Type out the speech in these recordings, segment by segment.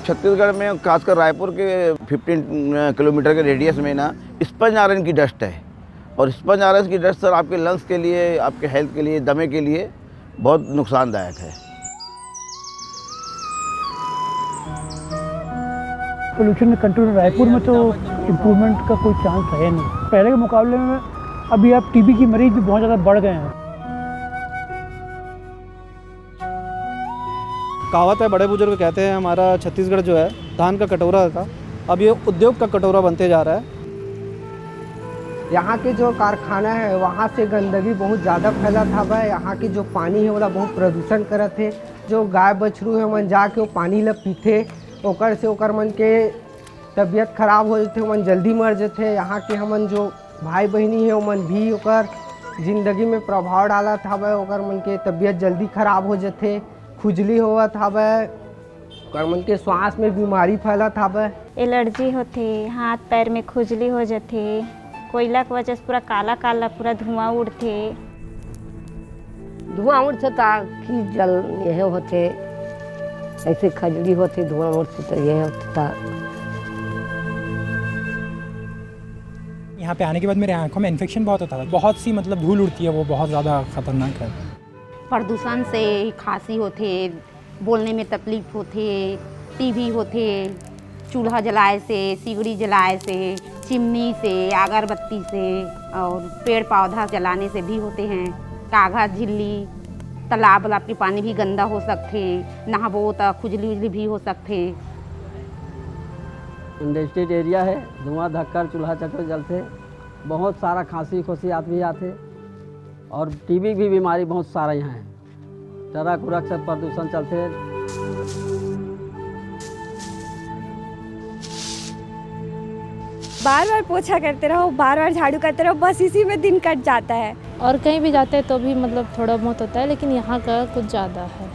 छत्तीसगढ़ में खासकर रायपुर के 15 किलोमीटर के रेडियस में ना स्पंज आयरन की डस्ट है। और स्पंज आयरन की डस्ट सर आपके लंग्स के लिए, आपके हेल्थ के लिए, दमे के लिए बहुत नुकसानदायक है। पोल्यूशन कंट्रोल रायपुर में तो इम्प्रूवमेंट का कोई चांस है नहीं। पहले के मुकाबले में अभी अब टीबी की मरीज भी बहुत ज़्यादा बढ़ गए हैं। कहावत है, बड़े बुजुर्ग कहते हैं हमारा छत्तीसगढ़ जो है धान का कटोरा था, अब ये उद्योग का कटोरा बनते जा रहा है। यहाँ के जो कारखाना है वहाँ से गंदगी बहुत ज़्यादा फैला था बा। यहाँ की जो पानी है वो बहुत प्रदूषण करत है। जो गाय बछरू है मन जाके वो पानी ला पीते, ओकर से ओकर मन के तबीयत खराब हो जाते, मन जल्दी मर जाते। यहाँ के हमन जो भाई बहनी है मन भी ओकर जिंदगी में प्रभाव डाला था बा। ओकर मन के तबीयत जल्दी खराब हो जाते, खुजली होवा था बा, ओकर मन के सांस में बीमारी फैला था बा। एलर्जी होते, हाथ पैर में खुजली हो जाते, कोयला की वजह से पूरा काला काला पूरा धुआं उड़ते। धुआं उड़ते तो खींच जल यह होते, ऐसे खजली होती धुआं उड़ते तो यह होता। यहाँ पे आने के बाद मेरे आंखों में इन्फेक्शन बहुत होता है, बहुत सी मतलब धूल उड़ती है, वो बहुत ज़्यादा खतरनाक है। प्रदूषण से खांसी होते, बोलने में तकलीफ होते, टीबी होते, चूल्हा जलाए से, सिगड़ी जलाए से, चिमनी से, अगरबत्ती से और पेड़ पौधा जलाने से भी होते हैं। कागज झिल्ली, तालाब वालाब के पानी भी गंदा हो सकते, नहाबो तो खुजली उजली भी हो सकते। इंडस्ट्रियल एरिया है, धुआं धक्कर चूल्हा चक्कर जलते, बहुत सारा खांसी खोसी आदमी आते और टीबी भी बीमारी बहुत सारा यहाँ है। ट्रक उरक से प्रदूषण चलते। बार बार पोछा करते रहो, बार बार झाड़ू करते रहो, बस इसी में दिन कट जाता है। और कहीं भी जाते हैं तो भी मतलब थोड़ा बहुत होता है, लेकिन यहाँ का कुछ ज़्यादा है।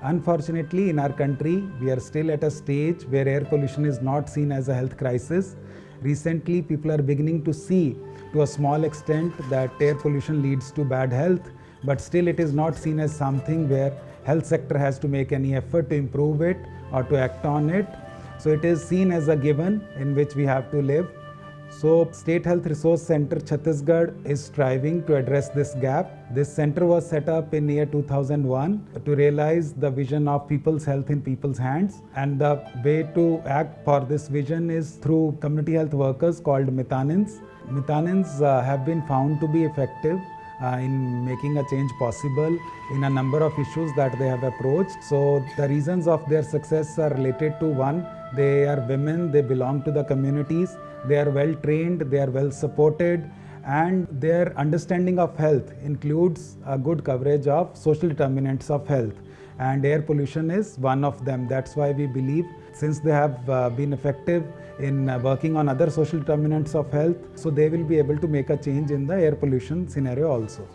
Unfortunately, in our country, we are still at a stage where air pollution is not seen as a health crisis. Recently, people are beginning to see, to a small extent, that air pollution leads to bad health, but still it is not seen as something where health sector has to make any effort to improve it or to act on it. So it is seen as a given in which we have to live. So State Health Resource Center Chhattisgarh is striving to address this gap. This center was set up in year 2001 to realize the vision of people's health in people's hands, and the way to act for this vision is through community health workers called Mitanins. Mitanins have been found to be effective in making a change possible in a number of issues that they have approached. So the reasons of their success are related to: one, they are women, they belong to the communities, they are well trained, they are well supported, and their understanding of health includes a good coverage of social determinants of health, and air pollution is one of them. That's why we believe, since they have been effective in working on other social determinants of health, so they will be able to make a change in the air pollution scenario also.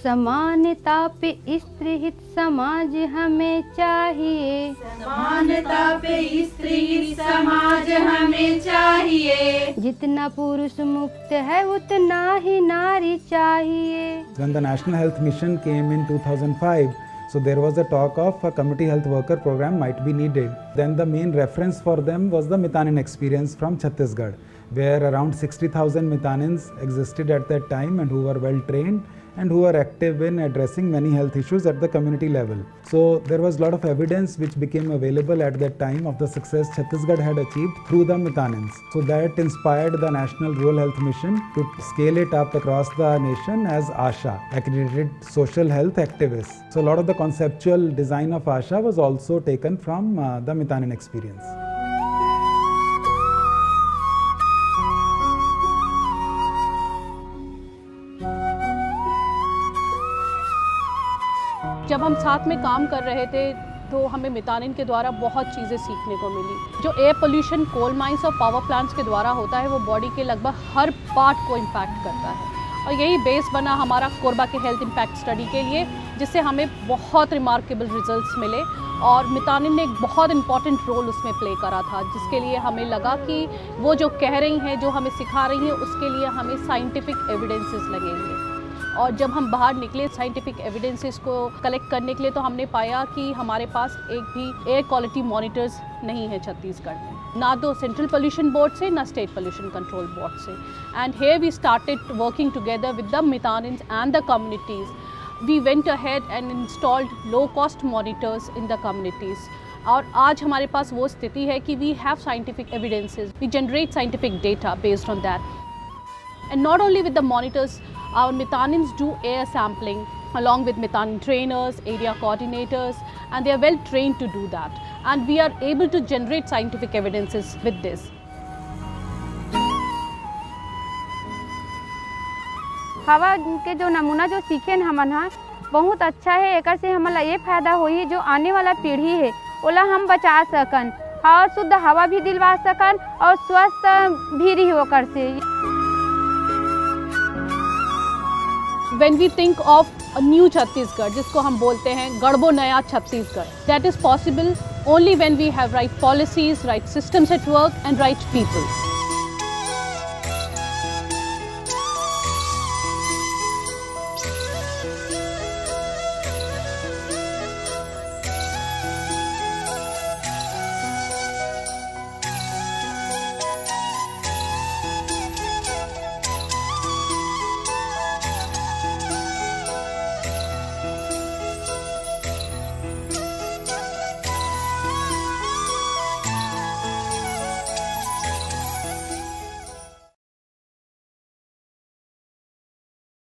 समानता पे स्त्री हित समाज हमें चाहिए, समानता पे स्त्री हित समाज हमें चाहिए। जितना पुरुष मुक्त है उतना ही नारी चाहिए। When the National Health Mission came in 2005, so there was a talk of a community health worker program might be needed. Then the main reference for them was the Mitanin experience from Chhattisgarh, where around 60,000 Mitanins existed at that time and who were well trained and who are active in addressing many health issues at the community level. So there was a lot of evidence which became available at that time of the success Chhattisgarh had achieved through the Mitanins. So that inspired the National Rural Health Mission to scale it up across the nation as ASHA, Accredited Social Health Activists. So a lot of the conceptual design of ASHA was also taken from the Mitanin experience. जब हम साथ में काम कर रहे थे तो हमें मितानिन के द्वारा बहुत चीज़ें सीखने को मिली। जो एयर पोल्यूशन कोल माइंस और पावर प्लांट्स के द्वारा होता है वो बॉडी के लगभग हर पार्ट को इम्पैक्ट करता है, और यही बेस बना हमारा कोरबा के हेल्थ इम्पैक्ट स्टडी के लिए, जिससे हमें बहुत रिमार्केबल रिजल्ट्स मिले और मितानिन ने एक बहुत इंपॉर्टेंट रोल उसमें प्ले करा था, जिसके लिए हमें लगा कि वो जो कह रही हैं, जो हमें सिखा रही हैं, उसके लिए हमें साइंटिफिक एविडेंसेस लगेंगे। और जब हम बाहर निकले साइंटिफिक एविडेंसेस को कलेक्ट करने के लिए, तो हमने पाया कि हमारे पास एक भी एयर क्वालिटी मॉनिटर्स नहीं है छत्तीसगढ़ में, ना तो सेंट्रल पोल्यूशन बोर्ड से, ना स्टेट पोल्यूशन कंट्रोल बोर्ड से। And here we started working together with the Mitanins and the communities. We went ahead and installed low cost monitors in the communities. और आज हमारे पास वो स्थिति है कि we have scientific evidences, we generate scientific data based on that. And not only with the monitors, our Mitanins do air sampling along with Mitanin trainers, area coordinators, and they are well trained to do that. And we are able to generate scientific evidences with this. हवा के जो नमूना जो सीखे हमन हा बहुत अच्छा है। एक से हमला ये फायदा होई जो आने वाला पीढ़ी है ओला हम बचा सकन और शुद्ध हवा भी दिलवा सकन और स्वस्थ भी रही होकर से। When we think of a new Chhattisgarh, जिसको हम बोलते हैं गढ़बो नया Chhattisgarh, that is possible only when we have right policies, right systems at work and right people.